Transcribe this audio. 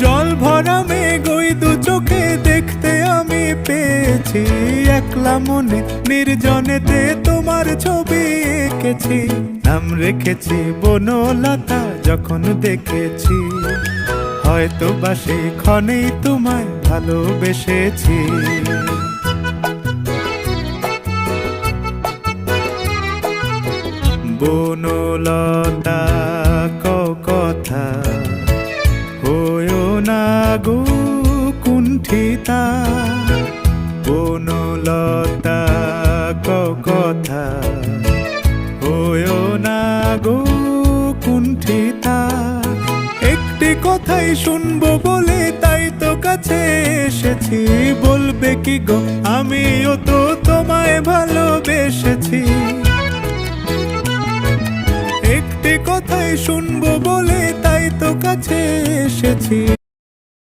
জল ভরা মেঘ ওই দু চোখে দেখতে আমি পেয়েছি, একলা মনে নির্জনেতে তোমার ছবি এঁকেছি। নাম রেখেছি বনলতা যখন দেখেছি, হয়তো বা সেই ক্ষণেই তোমায় ভালোবেসেছি। বনলতা কথা হয়ো না গো কুণ্ঠিতা, বনলতা কথা হয়ো না গো কুণ্ঠিতা। একটি কথাই শুনবো বলে তাই তো কাছে এসেছি, বলবে কি গো আমিও তো তোমায় ভালোবেসেছি। একটি কথাই শুনবো বলে তাই তো কাছে এসেছি,